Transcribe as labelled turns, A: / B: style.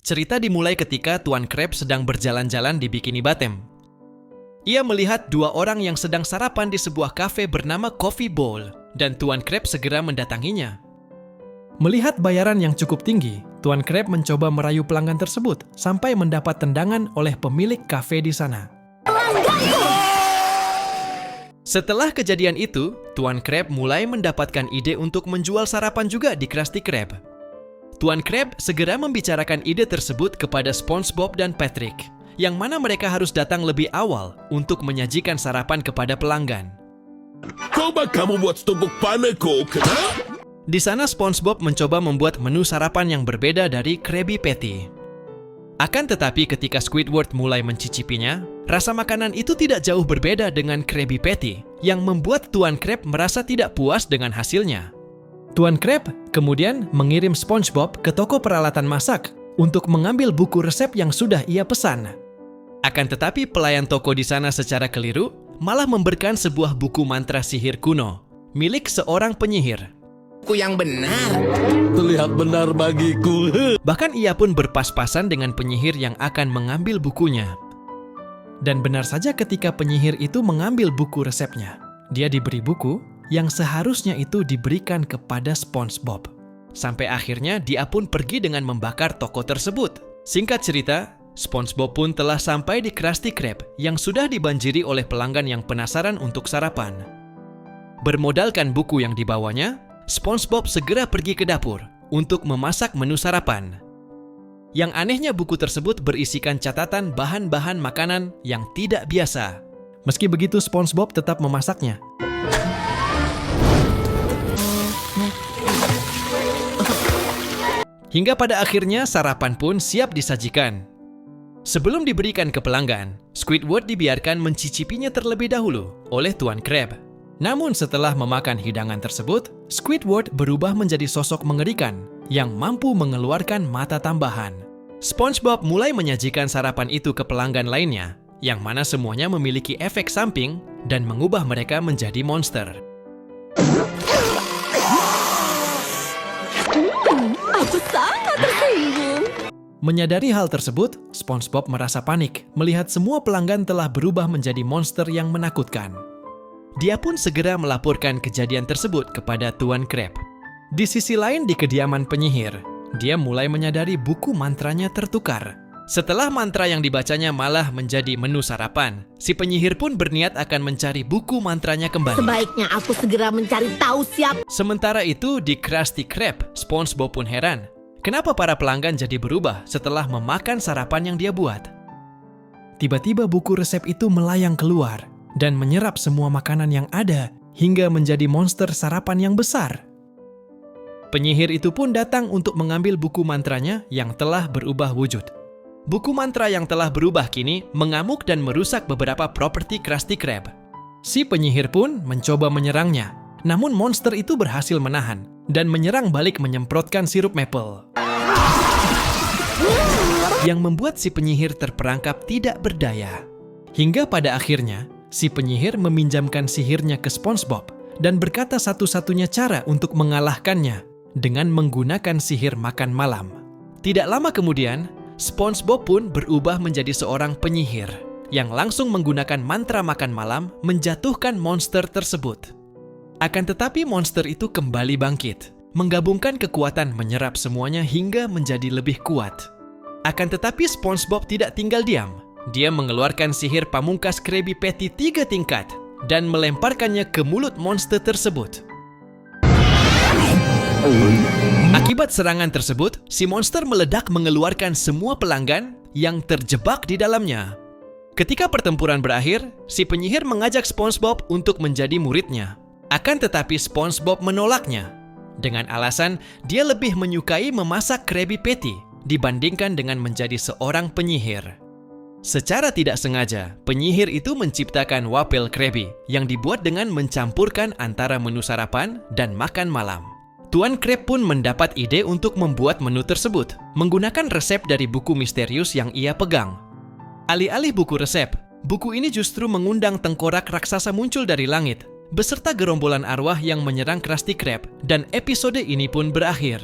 A: Cerita dimulai ketika Tuan Krab sedang berjalan-jalan di Bikini Bottom. Ia melihat dua orang yang sedang sarapan di sebuah kafe bernama Coffee Bowl, dan Tuan Krab segera mendatanginya. Melihat bayaran yang cukup tinggi, Tuan Krab mencoba merayu pelanggan tersebut sampai mendapat tendangan oleh pemilik kafe di sana. Setelah kejadian itu, Tuan Krab mulai mendapatkan ide untuk menjual sarapan juga di Krusty Krab. Tuan Krab segera membicarakan ide tersebut kepada SpongeBob dan Patrick, yang mana mereka harus datang lebih awal untuk menyajikan sarapan kepada pelanggan.
B: Coba kamu buat setungkup paneko, kena?
A: Di sana SpongeBob mencoba membuat menu sarapan yang berbeda dari Krabby Patty. Akan tetapi ketika Squidward mulai mencicipinya, rasa makanan itu tidak jauh berbeda dengan Krabby Patty, yang membuat Tuan Krab merasa tidak puas dengan hasilnya. Tuan Krab kemudian mengirim SpongeBob ke toko peralatan masak untuk mengambil buku resep yang sudah ia pesan. Akan tetapi pelayan toko di sana secara keliru malah memberikan sebuah buku mantra sihir kuno milik seorang penyihir.
C: Buku yang benar.
B: Terlihat benar bagiku.
A: Bahkan ia pun berpas-pasan dengan penyihir yang akan mengambil bukunya. Dan benar saja ketika penyihir itu mengambil buku resepnya, dia diberi buku yang seharusnya itu diberikan kepada SpongeBob. Sampai akhirnya dia pun pergi dengan membakar toko tersebut. Singkat cerita, SpongeBob pun telah sampai di Krusty Krab yang sudah dibanjiri oleh pelanggan yang penasaran untuk sarapan. Bermodalkan buku yang dibawanya, SpongeBob segera pergi ke dapur untuk memasak menu sarapan. Yang anehnya buku tersebut berisikan catatan bahan-bahan makanan yang tidak biasa. Meski begitu, SpongeBob tetap memasaknya. Hingga pada akhirnya sarapan pun siap disajikan. Sebelum diberikan ke pelanggan, Squidward dibiarkan mencicipinya terlebih dahulu oleh Tuan Krab. Namun setelah memakan hidangan tersebut, Squidward berubah menjadi sosok mengerikan yang mampu mengeluarkan mata tambahan. SpongeBob mulai menyajikan sarapan itu ke pelanggan lainnya, yang mana semuanya memiliki efek samping dan mengubah mereka menjadi monster.
D: Aku sangat tersinggung.
A: Menyadari hal tersebut, SpongeBob merasa panik melihat semua pelanggan telah berubah menjadi monster yang menakutkan. Dia pun segera melaporkan kejadian tersebut kepada Tuan Krab. Di sisi lain di kediaman penyihir, dia mulai menyadari buku mantranya tertukar. Setelah mantra yang dibacanya malah menjadi menu sarapan, si penyihir pun berniat akan mencari buku mantranya kembali.
D: Sebaiknya aku segera mencari tahu siapa.
A: Sementara itu di Krusty Krab, SpongeBob pun heran. Kenapa para pelanggan jadi berubah setelah memakan sarapan yang dia buat? Tiba-tiba buku resep itu melayang keluar dan menyerap semua makanan yang ada hingga menjadi monster sarapan yang besar. Penyihir itu pun datang untuk mengambil buku mantranya yang telah berubah wujud. Buku mantra yang telah berubah kini mengamuk dan merusak beberapa properti Krusty Krab. Si penyihir pun mencoba menyerangnya, namun monster itu berhasil menahan dan menyerang balik menyemprotkan sirup maple. Yang membuat si penyihir terperangkap tidak berdaya. Hingga pada akhirnya, si penyihir meminjamkan sihirnya ke SpongeBob dan berkata satu-satunya cara untuk mengalahkannya dengan menggunakan sihir makan malam. Tidak lama kemudian, SpongeBob pun berubah menjadi seorang penyihir yang langsung menggunakan mantra makan malam menjatuhkan monster tersebut. Akan tetapi monster itu kembali bangkit, menggabungkan kekuatan menyerap semuanya hingga menjadi lebih kuat. Akan tetapi SpongeBob tidak tinggal diam. Dia mengeluarkan sihir pamungkas Krabby Patty 3 tingkat dan melemparkannya ke mulut monster tersebut. Akibat serangan tersebut, si monster meledak mengeluarkan semua pelanggan yang terjebak di dalamnya. Ketika pertempuran berakhir, si penyihir mengajak SpongeBob untuk menjadi muridnya. Akan tetapi SpongeBob menolaknya dengan alasan dia lebih menyukai memasak Krabby Patty dibandingkan dengan menjadi seorang penyihir. Secara tidak sengaja, penyihir itu menciptakan wafel Krabby yang dibuat dengan mencampurkan antara menu sarapan dan makan malam. Tuan Krab pun mendapat ide untuk membuat menu tersebut menggunakan resep dari buku misterius yang ia pegang. Alih-alih buku resep, buku ini justru mengundang tengkorak raksasa muncul dari langit beserta gerombolan arwah yang menyerang Krusty Krab, dan episode ini pun berakhir.